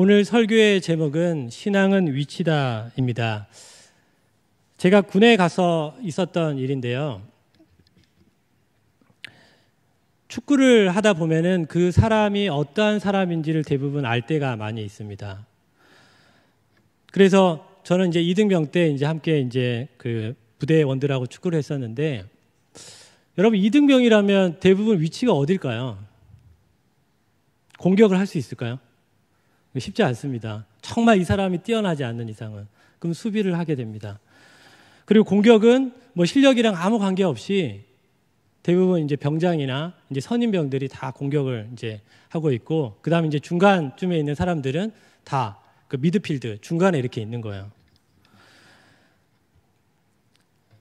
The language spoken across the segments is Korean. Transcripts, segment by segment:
오늘 설교의 제목은 신앙은 위치다입니다. 제가 군에 가서 있었던 일인데요. 축구를 하다 보면은 그 사람이 어떠한 사람인지를 대부분 알 때가 많이 있습니다. 그래서 저는 이제 이등병 때 이제 함께 이제 그 부대원들하고 축구를 했었는데, 여러분 이등병이라면 대부분 위치가 어딜까요? 공격을 할 수 있을까요? 쉽지 않습니다. 정말 이 사람이 뛰어나지 않는 이상은. 그럼 수비를 하게 됩니다. 그리고 공격은 뭐 실력이랑 아무 관계없이 대부분 이제 병장이나 이제 선임병들이 다 공격을 이제 하고 있고, 그 다음에 이제 중간쯤에 있는 사람들은 다 그 미드필드 중간에 이렇게 있는 거예요.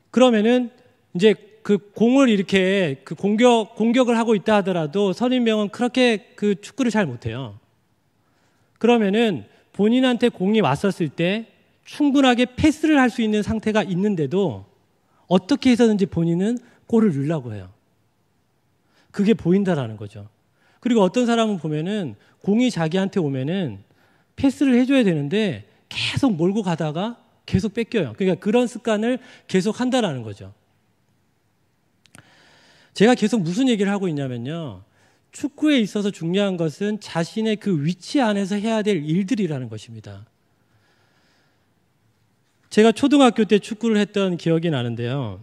그러면은 이제 그 공을 이렇게 그 공격을 하고 있다 하더라도 선임병은 그렇게 그 축구를 잘 못해요. 그러면은 본인한테 공이 왔었을 때 충분하게 패스를 할 수 있는 상태가 있는데도 어떻게 해서든지 본인은 골을 넣으려고 해요. 그게 보인다라는 거죠. 그리고 어떤 사람은 보면은 공이 자기한테 오면은 패스를 해줘야 되는데 계속 몰고 가다가 계속 뺏겨요. 그러니까 그런 습관을 계속 한다라는 거죠. 제가 계속 무슨 얘기를 하고 있냐면요. 축구에 있어서 중요한 것은 자신의 그 위치 안에서 해야 될 일들이라는 것입니다. 제가 초등학교 때 축구를 했던 기억이 나는데요.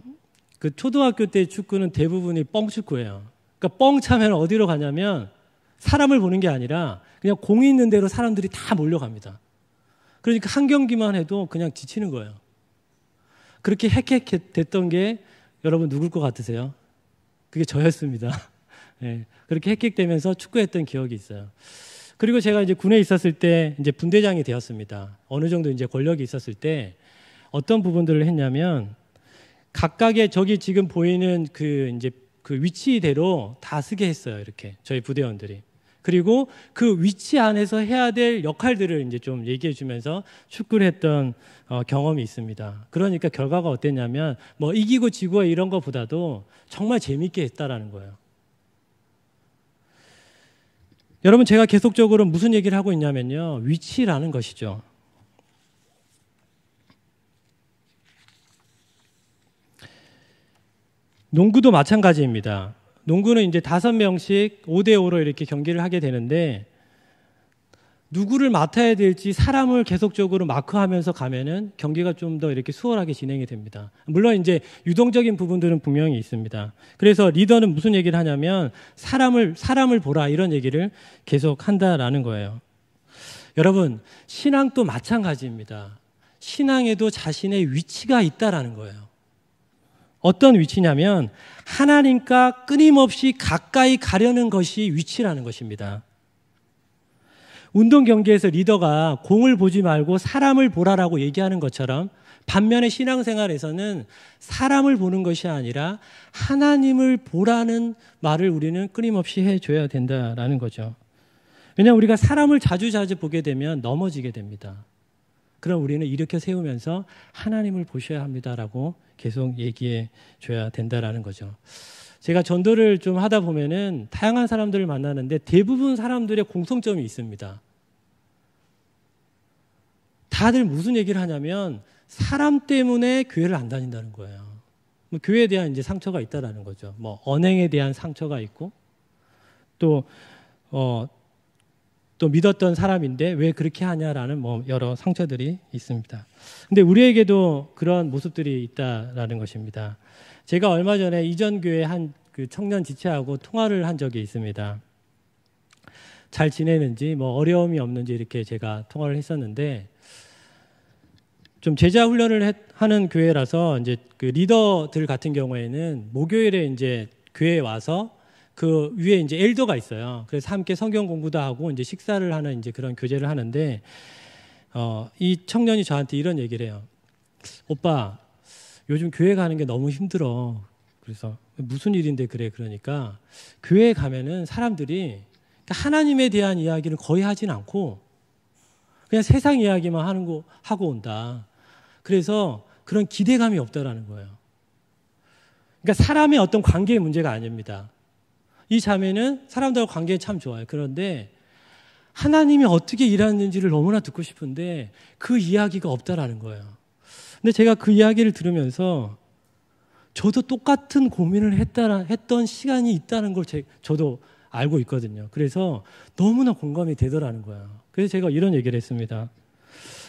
그 초등학교 때 축구는 대부분이 뻥축구예요. 그러니까 뻥 차면 어디로 가냐면 사람을 보는 게 아니라 그냥 공이 있는 대로 사람들이 다 몰려갑니다. 그러니까 한 경기만 해도 그냥 지치는 거예요. 그렇게 헥헥했던 게 여러분 누굴 것 같으세요? 그게 저였습니다. 네, 그렇게 헥헥대면서 축구했던 기억이 있어요. 그리고 제가 이제 군에 있었을 때 이제 분대장이 되었습니다. 어느 정도 이제 권력이 있었을 때 어떤 부분들을 했냐면, 각각의 저기 지금 보이는 그 이제 그 위치대로 다 쓰게 했어요. 이렇게 저희 부대원들이. 그리고 그 위치 안에서 해야 될 역할들을 이제 좀 얘기해 주면서 축구를 했던 경험이 있습니다. 그러니까 결과가 어땠냐면 뭐 이기고 지고 이런 것보다도 정말 재밌게 했다라는 거예요. 여러분, 제가 계속적으로 무슨 얘기를 하고 있냐면요. 위치라는 것이죠. 농구도 마찬가지입니다. 농구는 이제 5명씩 5대5로 이렇게 경기를 하게 되는데, 누구를 맡아야 될지 사람을 계속적으로 마크하면서 가면은 경기가 좀 더 이렇게 수월하게 진행이 됩니다. 물론 이제 유동적인 부분들은 분명히 있습니다. 그래서 리더는 무슨 얘기를 하냐면 사람을 보라, 이런 얘기를 계속 한다라는 거예요. 여러분, 신앙도 마찬가지입니다. 신앙에도 자신의 위치가 있다라는 거예요. 어떤 위치냐면 하나님과 끊임없이 가까이 가려는 것이 위치라는 것입니다. 운동 경기에서 리더가 공을 보지 말고 사람을 보라라고 얘기하는 것처럼, 반면에 신앙생활에서는 사람을 보는 것이 아니라 하나님을 보라는 말을 우리는 끊임없이 해줘야 된다라는 거죠. 왜냐하면 우리가 사람을 자주 보게 되면 넘어지게 됩니다. 그럼 우리는 일으켜 세우면서 하나님을 보셔야 합니다라고 계속 얘기해 줘야 된다라는 거죠. 제가 전도를 좀 하다 보면은 다양한 사람들을 만나는데 대부분 사람들의 공통점이 있습니다. 다들 무슨 얘기를 하냐면 사람 때문에 교회를 안 다닌다는 거예요. 뭐 교회에 대한 이제 상처가 있다라는 거죠. 뭐 언행에 대한 상처가 있고, 또 믿었던 사람인데 왜 그렇게 하냐라는 뭐 여러 상처들이 있습니다. 근데 우리에게도 그런 모습들이 있다라는 것입니다. 제가 얼마 전에 이전 교회 한 그 청년 지체하고 통화를 한 적이 있습니다. 잘 지내는지 뭐 어려움이 없는지 이렇게 제가 통화를 했었는데, 좀 제자 훈련을 하는 교회라서 이제 그 리더들 같은 경우에는 목요일에 이제 교회에 와서 그 위에 이제 엘더가 있어요. 그래서 함께 성경 공부도 하고 이제 식사를 하는 이제 그런 교제를 하는데, 이 청년이 저한테 이런 얘기를 해요. 오빠, 요즘 교회 가는 게 너무 힘들어. 그래서 무슨 일인데 그래? 그러니까 교회에 가면은 사람들이 하나님에 대한 이야기를 거의 하진 않고 그냥 세상 이야기만 하고 온다. 그래서 그런 기대감이 없다라는 거예요. 그러니까 사람의 어떤 관계의 문제가 아닙니다. 이 자매는 사람들과 관계는 참 좋아요. 그런데 하나님이 어떻게 일하는지를 너무나 듣고 싶은데 그 이야기가 없다라는 거예요. 근데 제가 그 이야기를 들으면서 저도 똑같은 고민을 했던 시간이 있다는 걸 저도 알고 있거든요. 그래서 너무나 공감이 되더라는 거예요. 그래서 제가 이런 얘기를 했습니다.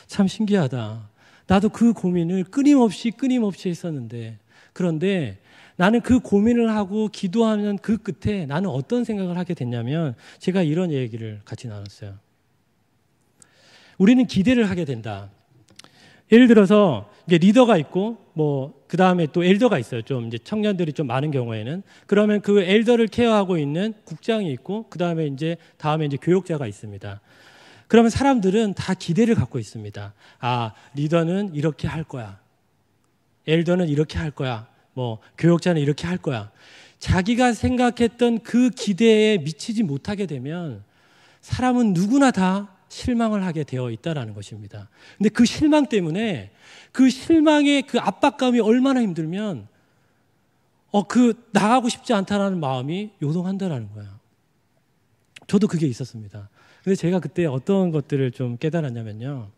참 신기하다. 나도 그 고민을 끊임없이 했었는데, 그런데 나는 그 고민을 하고 기도하는 그 끝에 나는 어떤 생각을 하게 됐냐면, 제가 이런 얘기를 같이 나눴어요. 우리는 기대를 하게 된다. 예를 들어서 이제 리더가 있고 그 다음에 또 엘더가 있어요. 좀 이제 청년들이 좀 많은 경우에는. 그러면 그 엘더를 케어하고 있는 국장이 있고 그 다음에 이제 교육자가 있습니다. 그러면 사람들은 다 기대를 갖고 있습니다. 아, 리더는 이렇게 할 거야. 엘더는 이렇게 할 거야. 교육자는 이렇게 할 거야. 자기가 생각했던 그 기대에 미치지 못하게 되면 사람은 누구나 다 실망을 하게 되어 있다라는 것입니다. 근데 그 실망 때문에 그 실망의 그 압박감이 얼마나 힘들면 나가고 싶지 않다라는 마음이 요동한다라는 거예요. 저도 그게 있었습니다. 근데 제가 그때 어떤 것들을 좀 깨달았냐면요.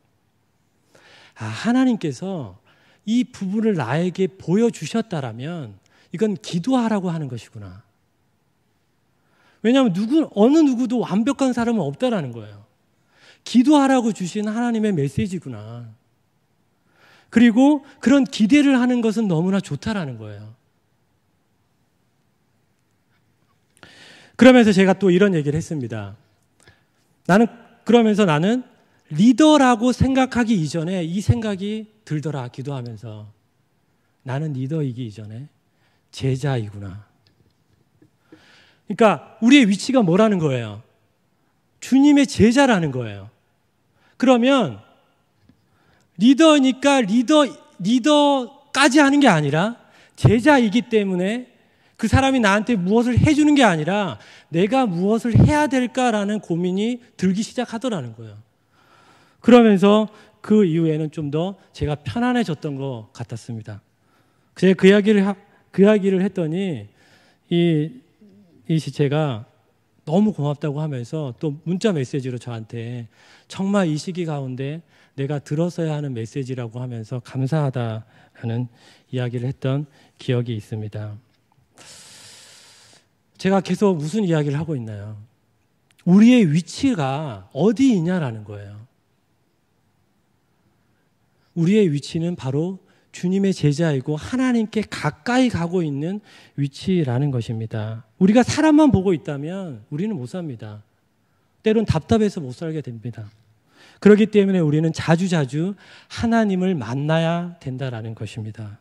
아, 하나님께서 이 부분을 나에게 보여주셨다라면 이건 기도하라고 하는 것이구나. 왜냐하면 어느 누구도 완벽한 사람은 없다라는 거예요. 기도하라고 주신 하나님의 메시지구나. 그리고 그런 기대를 하는 것은 너무나 좋다라는 거예요. 그러면서 제가 또 이런 얘기를 했습니다. 그러면서 나는 리더라고 생각하기 이전에 이 생각이 들더라, 기도하면서. 나는 리더이기 이전에 제자이구나. 그러니까 우리의 위치가 뭐라는 거예요? 주님의 제자라는 거예요. 그러면 리더니까 리더까지 하는 게 아니라 제자이기 때문에 그 사람이 나한테 무엇을 해주는 게 아니라 내가 무엇을 해야 될까라는 고민이 들기 시작하더라는 거예요. 그러면서 그 이후에는 좀 더 제가 편안해졌던 것 같았습니다. 제가 그 이야기를 했더니 이 지체가 너무 고맙다고 하면서 또 문자 메시지로 저한테 정말 이 시기 가운데 내가 들었어야 하는 메시지라고 하면서 감사하다라는 이야기를 했던 기억이 있습니다. 제가 계속 무슨 이야기를 하고 있나요? 우리의 위치가 어디 있냐라는 거예요. 우리의 위치는 바로 주님의 제자이고 하나님께 가까이 가고 있는 위치라는 것입니다. 우리가 사람만 보고 있다면 우리는 못 삽니다. 때론 답답해서 못 살게 됩니다. 그렇기 때문에 우리는 자주자주 하나님을 만나야 된다라는 것입니다.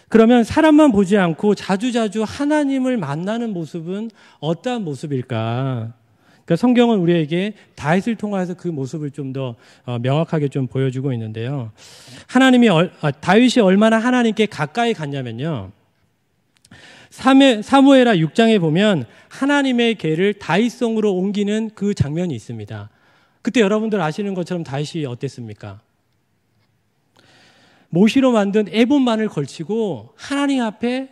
그러면 사람만 보지 않고 자주자주 하나님을 만나는 모습은 어떠한 모습일까? 그러니까 성경은 우리에게 다윗을 통해서 그 모습을 좀 더 명확하게 좀 보여주고 있는데요. 다윗이 얼마나 하나님께 가까이 갔냐면요. 사무엘하 6장에 보면 하나님의 궤를 다윗성으로 옮기는 그 장면이 있습니다. 그때 여러분들 아시는 것처럼 다윗이 어땠습니까? 모시로 만든 에봇만을 걸치고 하나님 앞에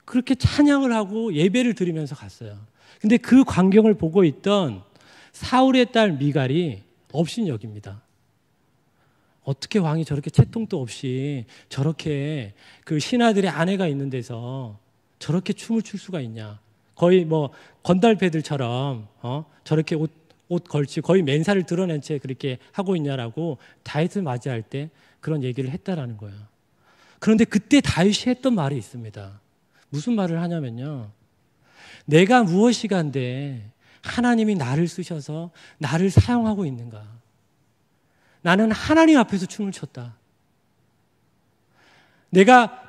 그렇게 찬양을 하고 예배를 드리면서 갔어요. 근데 그 광경을 보고 있던 사울의 딸 미갈이 업신여깁니다. 어떻게 왕이 저렇게 채통도 없이 저렇게 그 신하들의 아내가 있는 데서 저렇게 춤을 출 수가 있냐. 거의 건달패들처럼 저렇게 옷 걸치고 거의 맨살을 드러낸 채 그렇게 하고 있냐라고 다윗을 맞이할 때 그런 얘기를 했다라는 거예요. 그런데 그때 다윗이 했던 말이 있습니다. 무슨 말을 하냐면요. 내가 무엇이간데 하나님이 나를 쓰셔서 나를 사용하고 있는가. 나는 하나님 앞에서 춤을 췄다. 내가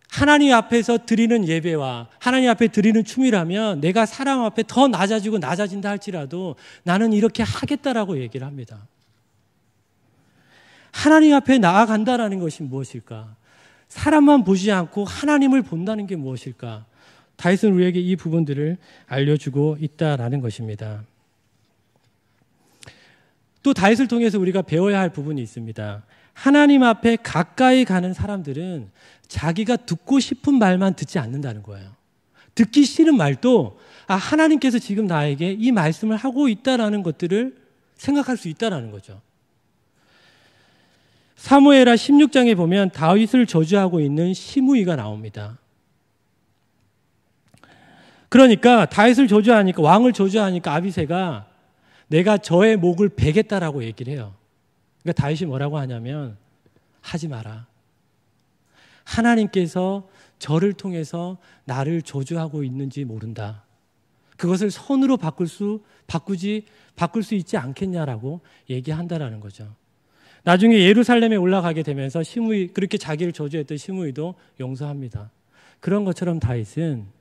하나님 앞에서 드리는 예배와 하나님 앞에 드리는 춤이라면 내가 사람 앞에 더 낮아진다 할지라도 나는 이렇게 하겠다라고 얘기를 합니다. 하나님 앞에 나아간다라는 것이 무엇일까? 사람만 보지 않고 하나님을 본다는 게 무엇일까? 다윗은 우리에게 이 부분들을 알려주고 있다라는 것입니다. 또 다윗을 통해서 우리가 배워야 할 부분이 있습니다. 하나님 앞에 가까이 가는 사람들은 자기가 듣고 싶은 말만 듣지 않는다는 거예요. 듣기 싫은 말도 하나님께서 지금 나에게 이 말씀을 하고 있다라는 것들을 생각할 수 있다라는 거죠. 사무엘하 16장에 보면 다윗을 저주하고 있는 시므이가 나옵니다. 그러니까 다윗을 저주하니까, 왕을 저주하니까 아비새가 내가 저의 목을 베겠다라고 얘기를 해요. 그러니까 다윗이 뭐라고 하냐면 하지 마라. 하나님께서 저를 통해서 나를 저주하고 있는지 모른다. 그것을 선으로 바꿀 수 있지 않겠냐라고 얘기한다라는 거죠. 나중에 예루살렘에 올라가게 되면서 시므이, 그렇게 자기를 저주했던 시므이도 용서합니다. 그런 것처럼 다윗은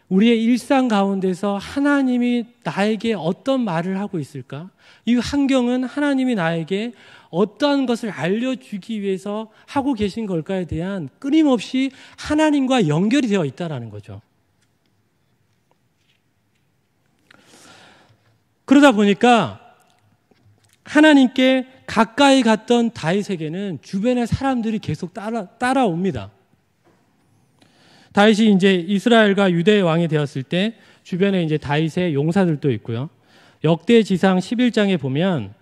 우리의 일상 가운데서 하나님이 나에게 어떤 말을 하고 있을까? 이 환경은 하나님이 나에게 어떠한 것을 알려주기 위해서 하고 계신 걸까에 대한 끊임없이 하나님과 연결이 되어 있다는 거죠. 그러다 보니까 하나님께 가까이 갔던 다윗에게는 주변의 사람들이 계속 따라옵니다. 다윗이 이제 이스라엘과 유대의 왕이 되었을 때 주변에 이제 다윗의 용사들도 있고요. 역대지상 11장에 보면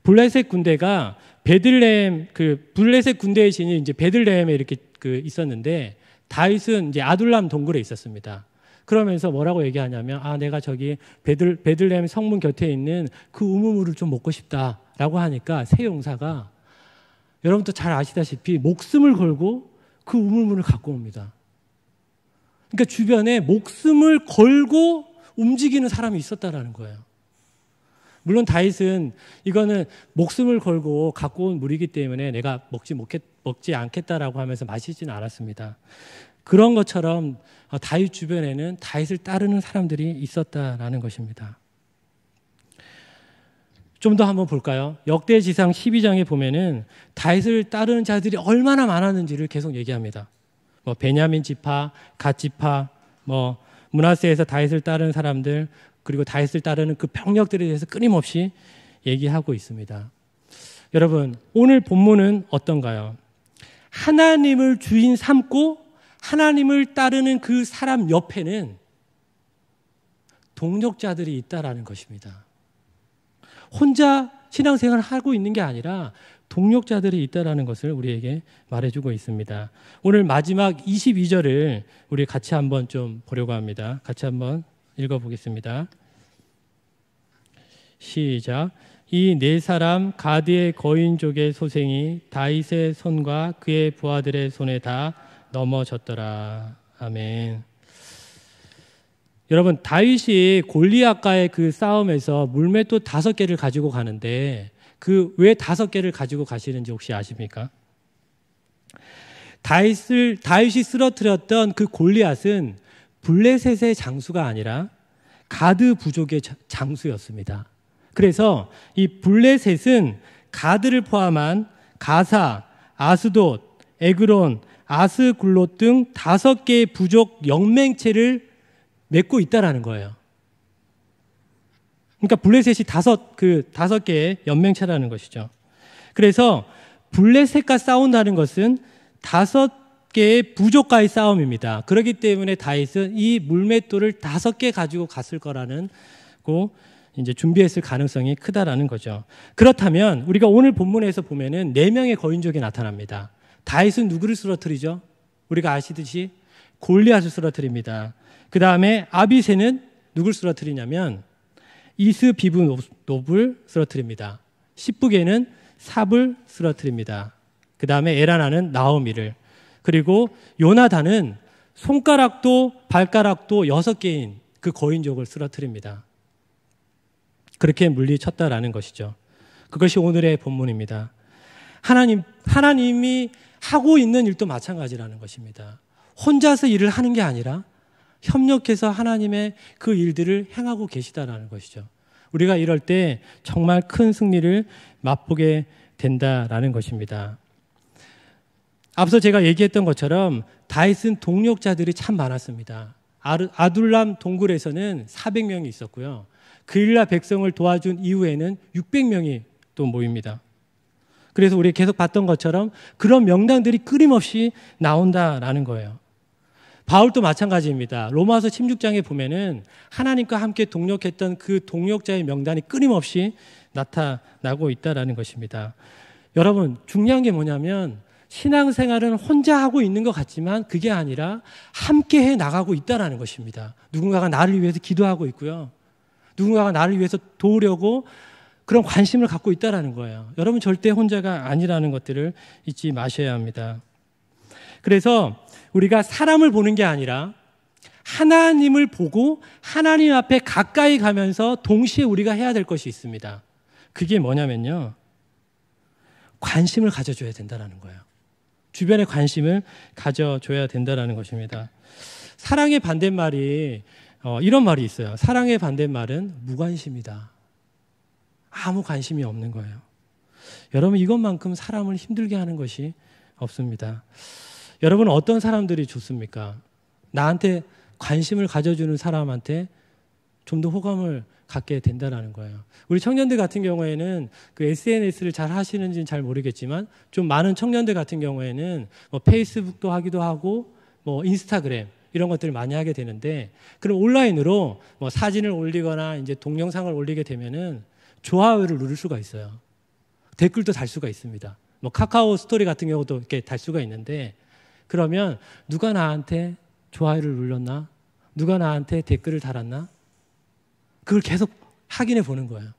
블레셋 군대가 블레셋 베들레헴의 진이 이제 베들레헴에 이렇게 있었는데 다윗은 이제 아둘람 동굴에 있었습니다. 그러면서 뭐라고 얘기하냐면 내가 저기 베들레헴 성문 곁에 있는 그 우물물을 좀 먹고 싶다라고 하니까 세 용사가 여러분도 잘 아시다시피 목숨을 걸고 그 우물물을 갖고 옵니다. 그러니까 주변에 목숨을 걸고 움직이는 사람이 있었다라는 거예요. 물론 다윗은 이거는 목숨을 걸고 갖고 온 물이기 때문에 내가 먹지 않겠다라고 하면서 마시지는 않았습니다. 그런 것처럼 다윗 주변에는 다윗을 따르는 사람들이 있었다라는 것입니다. 좀 더 한번 볼까요? 역대지상 12장에 보면은 다윗을 따르는 자들이 얼마나 많았는지를 계속 얘기합니다. 베냐민 지파, 갓 지파, 므낫세에서 다윗을 따르는 사람들, 그리고 다윗을 따르는 그 병력들에 대해서 끊임없이 얘기하고 있습니다. 여러분, 오늘 본문은 어떤가요? 하나님을 주인 삼고 하나님을 따르는 그 사람 옆에는 동력자들이 있다라는 것입니다. 혼자 신앙생활을 하고 있는 게 아니라 동력자들이 있다라는 것을 우리에게 말해주고 있습니다. 오늘 마지막 22절을 우리 같이 한번 좀 보려고 합니다. 같이 한번 읽어보겠습니다. 시작. 이 네 사람 가드의 거인족의 소생이 다윗의 손과 그의 부하들의 손에 다 넘어졌더라. 아멘. 여러분, 다윗이 골리앗과의 그 싸움에서 물맷돌 5개를 가지고 가는데 왜 5개를 가지고 가시는지 혹시 아십니까? 다윗이 쓰러뜨렸던 그 골리앗은 블레셋의 장수가 아니라 가드 부족의 장수였습니다. 그래서 이 블레셋은 가드를 포함한 가사, 아스돗, 에그론, 아스굴롯 등 5개의 부족 영맹체를 맺고 있다라는 거예요. 그러니까 블레셋이 5개의 연맹체라는 것이죠. 그래서 블레셋과 싸운다는 것은 5개의 부족과의 싸움입니다. 그렇기 때문에 다윗은 이 물맷돌을 5개 가지고 갔을 거라는 이제 준비했을 가능성이 크다라는 거죠. 그렇다면 우리가 오늘 본문에서 보면은 4명의 거인족이 나타납니다. 다윗은 누구를 쓰러뜨리죠? 우리가 아시듯이 골리앗을 쓰러뜨립니다. 그 다음에 아비새는 누굴 쓰러뜨리냐면 이스비브노블을 쓰러뜨립니다. 십부게는 삽을 쓰러뜨립니다. 그 다음에 에라나는 나오미를, 그리고 요나단은 손가락도 발가락도 6개인 그 거인족을 쓰러뜨립니다. 그렇게 물리쳤다라는 것이죠. 그것이 오늘의 본문입니다. 하나님이 하고 있는 일도 마찬가지라는 것입니다. 혼자서 일을 하는 게 아니라 협력해서 하나님의 그 일들을 행하고 계시다라는 것이죠. 우리가 이럴 때 정말 큰 승리를 맛보게 된다라는 것입니다. 앞서 제가 얘기했던 것처럼 다윗은 동력자들이 참 많았습니다. 아둘람 동굴에서는 400명이 있었고요. 그일라 백성을 도와준 이후에는 600명이 또 모입니다. 그래서 우리 계속 봤던 것처럼 그런 명단들이 끊임없이 나온다라는 거예요. 바울도 마찬가지입니다. 로마서 16장에 보면은 하나님과 함께 동력했던 그 동력자의 명단이 끊임없이 나타나고 있다라는 것입니다. 여러분, 중요한 게 뭐냐면 신앙생활은 혼자 하고 있는 것 같지만 그게 아니라 함께 해 나가고 있다라는 것입니다. 누군가가 나를 위해서 기도하고 있고요. 누군가가 나를 위해서 도우려고 그런 관심을 갖고 있다라는 거예요. 여러분 절대 혼자가 아니라는 것들을 잊지 마셔야 합니다. 그래서 우리가 사람을 보는 게 아니라 하나님을 보고 하나님 앞에 가까이 가면서 동시에 우리가 해야 될 것이 있습니다. 그게 뭐냐면요. 관심을 가져줘야 된다는 거예요. 주변에 관심을 가져줘야 된다는 것입니다. 사랑의 반대말이 이런 말이 있어요. 사랑의 반대말은 무관심이다. 아무 관심이 없는 거예요. 여러분 이것만큼 사람을 힘들게 하는 것이 없습니다. 여러분 어떤 사람들이 좋습니까? 나한테 관심을 가져주는 사람한테 좀 더 호감을 갖게 된다는 거예요. 우리 청년들 같은 경우에는 그 SNS를 잘 하시는지는 잘 모르겠지만 좀 많은 청년들 같은 경우에는 뭐 페이스북도 하기도 하고 뭐 인스타그램 이런 것들을 많이 하게 되는데 그럼 온라인으로 뭐 사진을 올리거나 이제 동영상을 올리게 되면은 좋아요를 누를 수가 있어요. 댓글도 달 수가 있습니다. 뭐 카카오 스토리 같은 경우도 이렇게 달 수가 있는데 그러면 누가 나한테 좋아요를 눌렀나? 누가 나한테 댓글을 달았나? 그걸 계속 확인해 보는 거예요.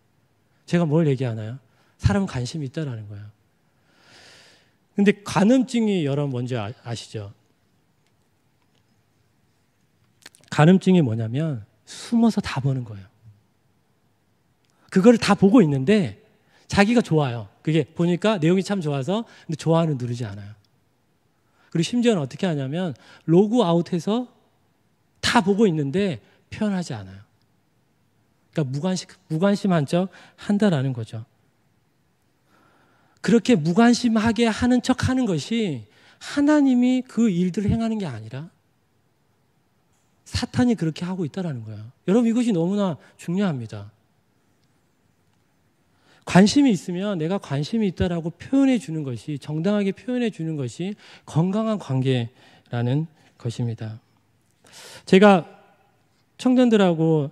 제가 뭘 얘기하나요? 사람은 관심이 있다라는 거예요. 근데 간음증이 여러분 뭔지 아시죠? 간음증이 뭐냐면 숨어서 다 보는 거예요. 그걸 다 보고 있는데 자기가 좋아요. 그게 보니까 내용이 참 좋아서 근데 좋아요는 누르지 않아요. 그리고 심지어는 어떻게 하냐면 로그아웃해서 다 보고 있는데 표현하지 않아요. 그러니까 무관심한 척 한다라는 거죠. 그렇게 무관심하게 하는 척 하는 것이 하나님이 그 일들을 행하는 게 아니라 사탄이 그렇게 하고 있다라는 거예요. 여러분 이것이 너무나 중요합니다. 관심이 있으면 내가 관심이 있다라고 표현해 주는 것이 정당하게 표현해 주는 것이 건강한 관계라는 것입니다. 제가 청년들하고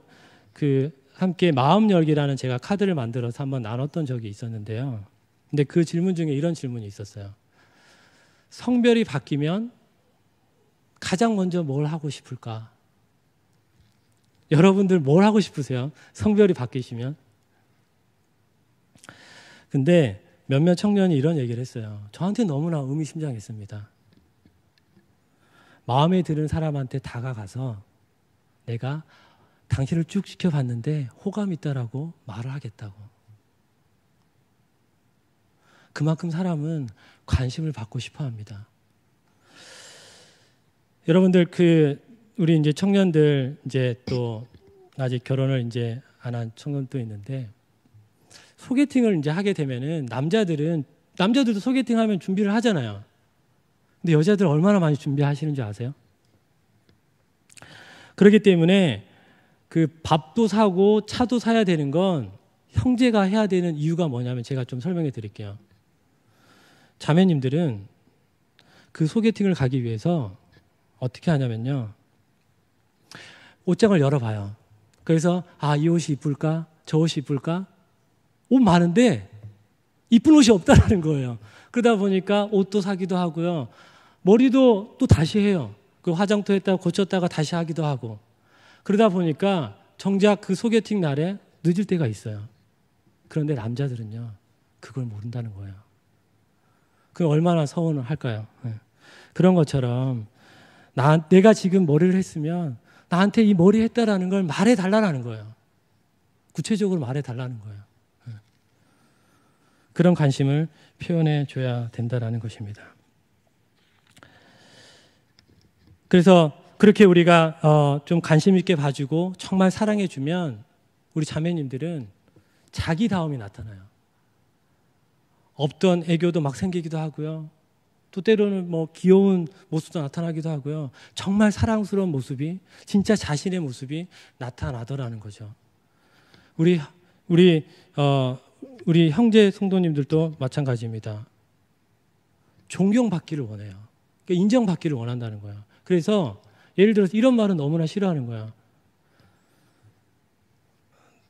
함께 마음 열기라는 제가 카드를 만들어서 한번 나눴던 적이 있었는데요. 근데 그 질문 중에 이런 질문이 있었어요. 성별이 바뀌면 가장 먼저 뭘 하고 싶을까? 여러분들 뭘 하고 싶으세요? 성별이 바뀌시면? 근데 몇몇 청년이 이런 얘기를 했어요. 저한테 너무나 의미심장했습니다. 마음에 드는 사람한테 다가가서 내가 당신을 쭉 지켜봤는데 호감이 있다라고 말을 하겠다고. 그만큼 사람은 관심을 받고 싶어 합니다. 여러분들 우리 이제 청년들 이제 또 아직 결혼을 이제 안 한 청년도 있는데 소개팅을 이제 하게 되면은 남자들도 소개팅 하면 준비를 하잖아요. 근데 여자들 얼마나 많이 준비하시는지 아세요? 그렇기 때문에 그 밥도 사고 차도 사야 되는 건 형제가 해야 되는 이유가 뭐냐면 제가 좀 설명해 드릴게요. 자매님들은 그 소개팅을 가기 위해서 어떻게 하냐면요. 옷장을 열어봐요. 그래서 이 옷이 이쁠까? 저 옷이 이쁠까? 옷 많은데 이쁜 옷이 없다라는 거예요. 그러다 보니까 옷도 사기도 하고요. 머리도 또 다시 해요. 그 화장도 했다가 고쳤다가 다시 하기도 하고. 그러다 보니까 정작 그 소개팅 날에 늦을 때가 있어요. 그런데 남자들은요. 그걸 모른다는 거예요. 그럼 얼마나 서운을 할까요? 네. 그런 것처럼 내가 지금 머리를 했으면 나한테 이 머리 했다라는 걸 말해달라는 거예요. 구체적으로 말해달라는 거예요. 네. 그런 관심을 표현해 줘야 된다는 것입니다. 그래서 그렇게 우리가 좀 관심 있게 봐주고 정말 사랑해주면 우리 자매님들은 자기다움이 나타나요. 없던 애교도 막 생기기도 하고요. 또 때로는 뭐 귀여운 모습도 나타나기도 하고요. 정말 사랑스러운 모습이 진짜 자신의 모습이 나타나더라는 거죠. 우리 형제 성도님들도 마찬가지입니다. 존경받기를 원해요. 그러니까 인정받기를 원한다는 거예요. 그래서 예를 들어서 이런 말은 너무나 싫어하는 거야.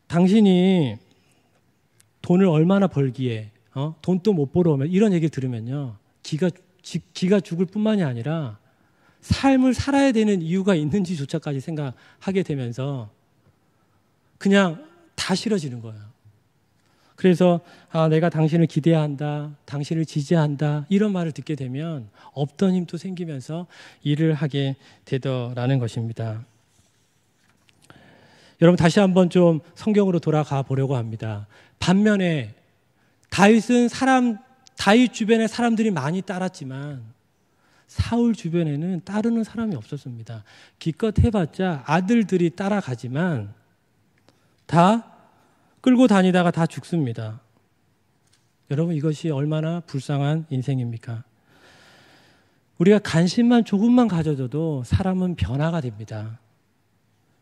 당신이 돈을 얼마나 벌기에 돈도 못 벌어오면 이런 얘기를 들으면요. 기가 죽을 뿐만이 아니라 삶을 살아야 되는 이유가 있는지조차까지 생각하게 되면서 그냥 다 싫어지는 거예요. 그래서 내가 당신을 기대한다, 당신을 지지한다 이런 말을 듣게 되면 없던 힘도 생기면서 일을 하게 되더라는 것입니다. 여러분 다시 한번 좀 성경으로 돌아가 보려고 합니다. 반면에 다윗은 다윗 주변에 사람들이 많이 따랐지만 사울 주변에는 따르는 사람이 없었습니다. 기껏 해봤자 아들들이 따라가지만 다 끌고 다니다가 다 죽습니다. 여러분 이것이 얼마나 불쌍한 인생입니까? 우리가 관심만 조금만 가져줘도 사람은 변화가 됩니다.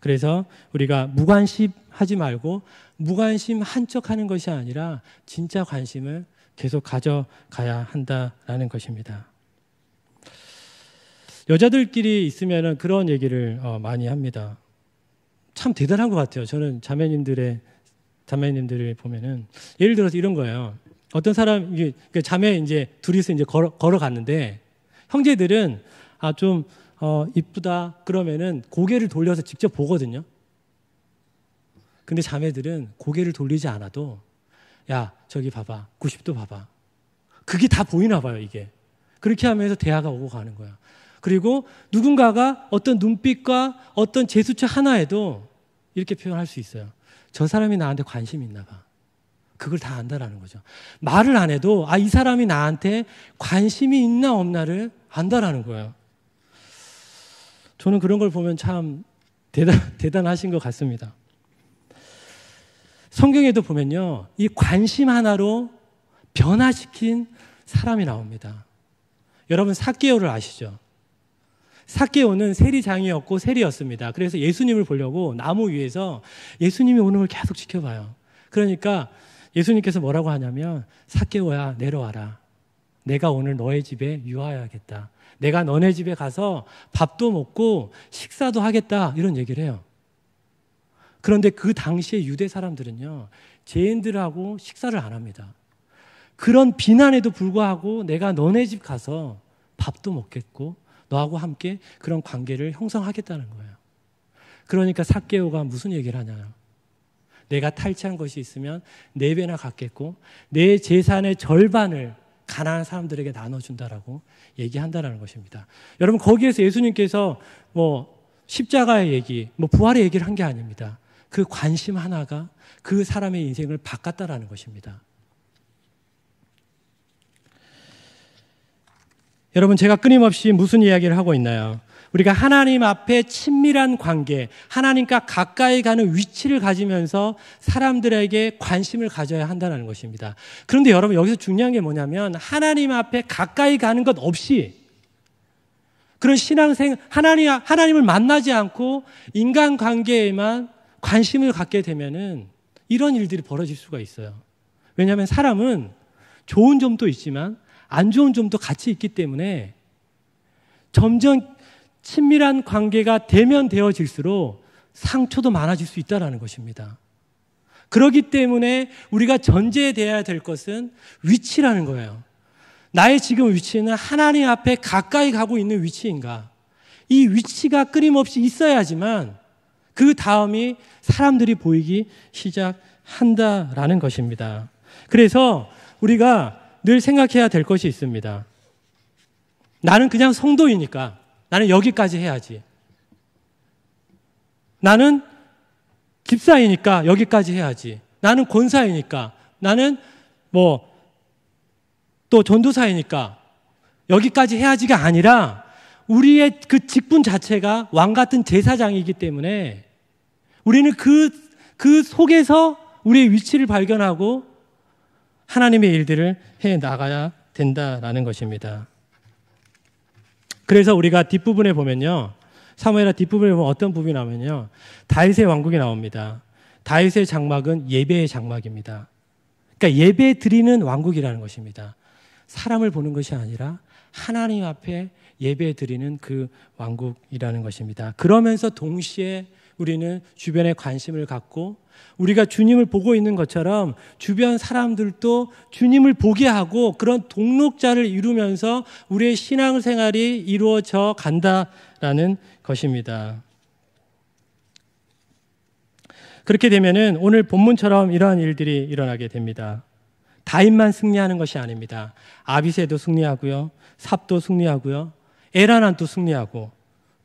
그래서 우리가 무관심하지 말고 무관심 한척하는 것이 아니라 진짜 관심을 계속 가져가야 한다라는 것입니다. 여자들끼리 있으면 그런 얘기를 많이 합니다. 참 대단한 것 같아요. 저는 자매님들을 보면은 예를 들어서 이런 거예요. 어떤 사람 자매 이제 둘이서 이제 걸어갔는데 형제들은 좀 이쁘다 그러면은 고개를 돌려서 직접 보거든요. 근데 자매들은 고개를 돌리지 않아도 야 저기 봐봐 90도 봐봐 그게 다 보이나 봐요. 이게 그렇게 하면서 대화가 오고 가는 거야. 그리고 누군가가 어떤 눈빛과 어떤 제스처 하나에도 이렇게 표현할 수 있어요. 저 사람이 나한테 관심이 있나 봐. 그걸 다 안다라는 거죠. 말을 안 해도 이 사람이 나한테 관심이 있나 없나를 안다라는 거예요. 저는 그런 걸 보면 참 대단하신 것 같습니다. 성경에도 보면요. 이 관심 하나로 변화시킨 사람이 나옵니다. 여러분 삭개오를 아시죠? 삭개오는 세리장이었고 세리였습니다. 그래서 예수님을 보려고 나무 위에서 예수님이 오는 걸 계속 지켜봐요. 그러니까 예수님께서 뭐라고 하냐면 삭개오야 내려와라. 내가 오늘 너의 집에 유하여야겠다. 내가 너네 집에 가서 밥도 먹고 식사도 하겠다. 이런 얘기를 해요. 그런데 그 당시에 유대 사람들은요. 죄인들하고 식사를 안 합니다. 그런 비난에도 불구하고 내가 너네 집 가서 밥도 먹겠고 너하고 함께 그런 관계를 형성하겠다는 거예요. 그러니까 삭개오가 무슨 얘기를 하냐요. 내가 탈취한 것이 있으면 4배나 갚겠고 내 재산의 절반을 가난한 사람들에게 나눠준다라고 얘기한다라는 것입니다. 여러분 거기에서 예수님께서 십자가의 얘기, 부활의 얘기를 한 게 아닙니다. 그 관심 하나가 그 사람의 인생을 바꿨다라는 것입니다. 여러분 제가 끊임없이 무슨 이야기를 하고 있나요? 우리가 하나님 앞에 친밀한 관계, 하나님과 가까이 가는 위치를 가지면서 사람들에게 관심을 가져야 한다는 것입니다. 그런데 여러분 여기서 중요한 게 뭐냐면 하나님 앞에 가까이 가는 것 없이 그런 하나님을 만나지 않고 인간관계에만 관심을 갖게 되면은 이런 일들이 벌어질 수가 있어요. 왜냐하면 사람은 좋은 점도 있지만 안 좋은 점도 같이 있기 때문에 점점 친밀한 관계가 되어질수록 상처도 많아질 수 있다는 것입니다. 그렇기 때문에 우리가 전제되어야 될 것은 위치라는 거예요. 나의 지금 위치는 하나님 앞에 가까이 가고 있는 위치인가? 이 위치가 끊임없이 있어야지만 그 다음이 사람들이 보이기 시작한다라는 것입니다. 그래서 우리가 늘 생각해야 될 것이 있습니다. 나는 그냥 성도이니까 나는 여기까지 해야지. 나는 집사이니까 여기까지 해야지. 나는 권사이니까 나는 또 전도사이니까 여기까지 해야지가 아니라 우리의 그 직분 자체가 왕 같은 제사장이기 때문에 우리는 그 속에서 우리의 위치를 발견하고 하나님의 일들을 해 나가야 된다라는 것입니다. 그래서 우리가 뒷부분에 보면요. 사무엘하 뒷부분에 보면 어떤 부분이 나오면요. 다윗의 왕국이 나옵니다. 다윗의 장막은 예배의 장막입니다. 그러니까 예배 드리는 왕국이라는 것입니다. 사람을 보는 것이 아니라 하나님 앞에 예배 드리는 그 왕국이라는 것입니다. 그러면서 동시에 우리는 주변에 관심을 갖고 우리가 주님을 보고 있는 것처럼 주변 사람들도 주님을 보게 하고 그런 동력자를 이루면서 우리의 신앙생활이 이루어져 간다라는 것입니다. 그렇게 되면은 오늘 본문처럼 이러한 일들이 일어나게 됩니다. 다윗만 승리하는 것이 아닙니다. 아비새도 승리하고요, 삽도 승리하고요, 에라난도 승리하고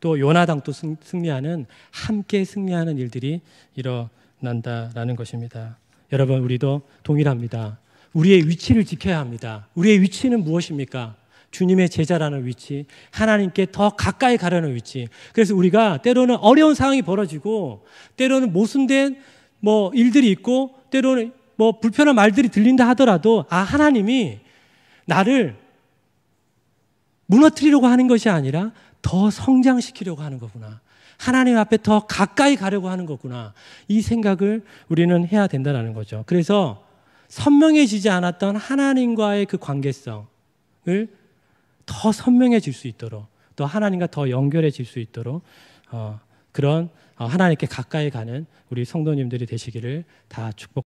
또 요나당도 승리하는, 함께 승리하는 일들이 일어난다라는 것입니다. 여러분, 우리도 동일합니다. 우리의 위치를 지켜야 합니다. 우리의 위치는 무엇입니까? 주님의 제자라는 위치, 하나님께 더 가까이 가려는 위치. 그래서 우리가 때로는 어려운 상황이 벌어지고, 때로는 모순된 일들이 있고, 때로는 불편한 말들이 들린다 하더라도, 하나님이 나를 무너뜨리려고 하는 것이 아니라 더 성장시키려고 하는 거구나. 하나님 앞에 더 가까이 가려고 하는 거구나. 이 생각을 우리는 해야 된다는 거죠. 그래서 선명해지지 않았던 하나님과의 그 관계성을 더 선명해질 수 있도록, 또 하나님과 더 연결해질 수 있도록 그런 하나님께 가까이 가는 우리 성도님들이 되시기를 다 축복합니다.